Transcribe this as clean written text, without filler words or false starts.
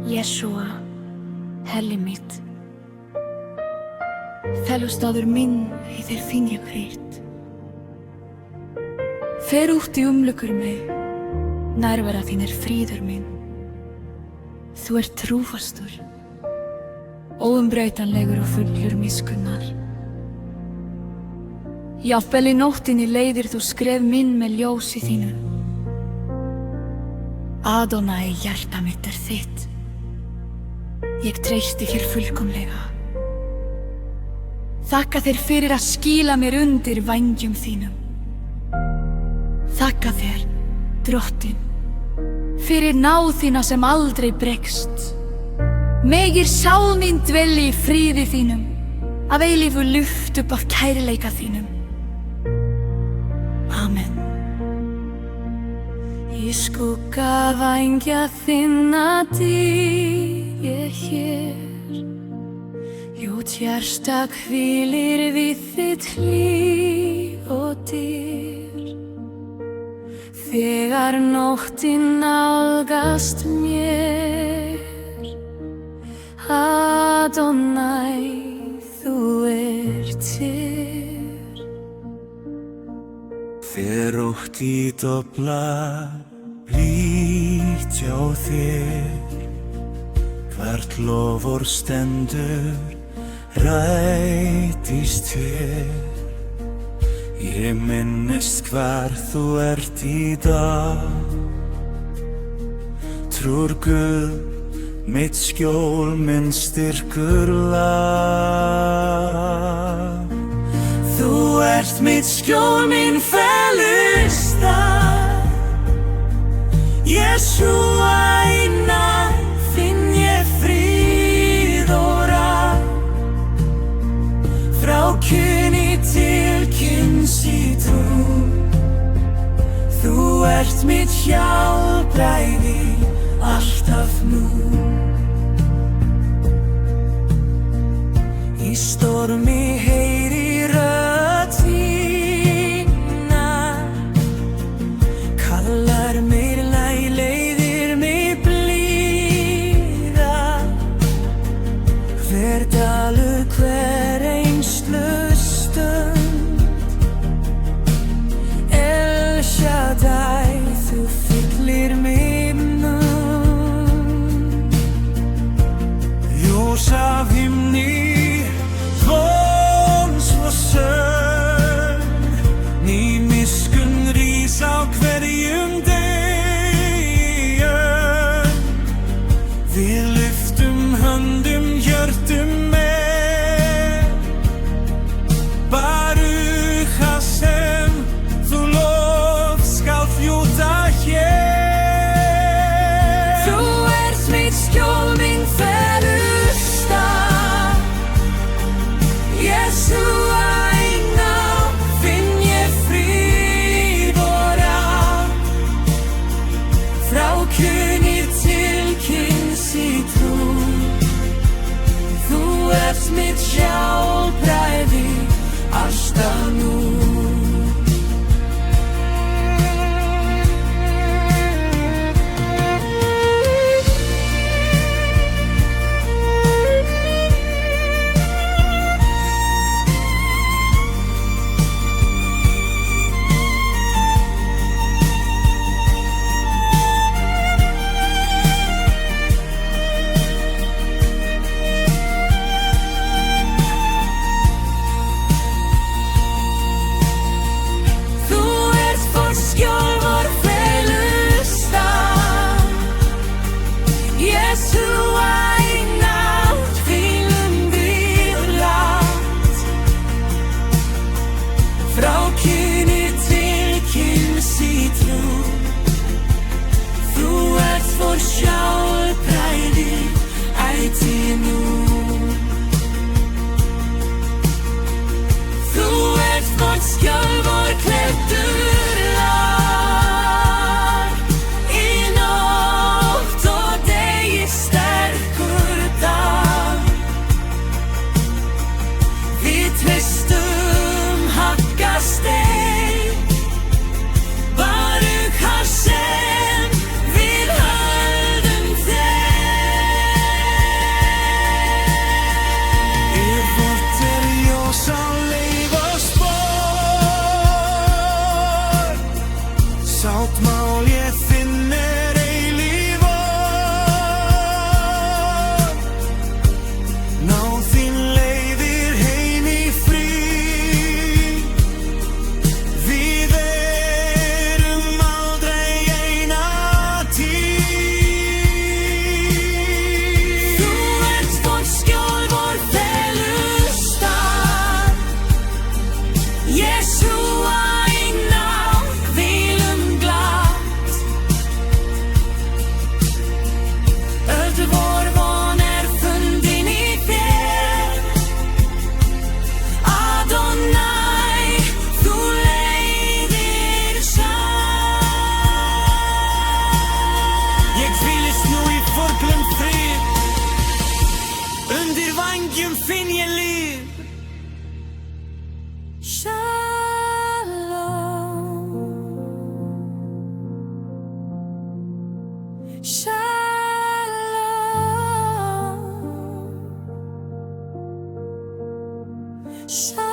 Jesúa, helli mitt, fælustaður minn í þér finn ég hvíld. Fer út í umlukur mig, nærvera þín er fríður minn. Þú ert trúfastur, óumbreytanlegur og fullur miskunnar. Jafnvel í nóttinni leiðir þú skref minn með ljósi þínu. Adonai, hjarta mitt er þitt. Ég treysti þér fullkomlega. Þakka þér fyrir að skýla mér undir vængjum þínum. Þakka þér, Drottinn, fyrir náð þína sem aldrei bregst. Megir sál mín dvelji í fríði þínum, af eilífu luft upp af kærleika þínum. Amen. Í skugga vængja þinna dýr ég hér, ljót hjarta hvílir við þitt hlýr og dyr. Þegar nóttin nálgast mér, Adonai, þú ert hér. Þegar ótti dofnar blítt hjá þér, hvert lofur stendur rætist þér. Ég minnist hvar þú ert í dag, trúr Guð, mitt skjól, minn styrkur lag. Þú ert mitt skjól, minn felustað, Jesúa, í nær finn ég fríð og rá. Frá kyni til kyns í trú, þú ert mitt hjálpræði alltaf nú. Í stormi heyri rödd þína, kallar mig leiðir mig blíða. Hver dalur, hver einslu stund, El Shaddai, þú fyllir mig nú. Ljós af himni, von Sáttmál ég þinn eilífur, náð þín leiðir heim í frí. Við erum aldrei eina tíð. Þú ert vår skjól, vår felustad, Jesúa í náð hvílum glatt. Öll vår von fundin í þér, Adonai, þú leiðir sann. Ég hvílist nú í forglum frið, undir vængjum finn ég líf. Shalom, shalom, shalom.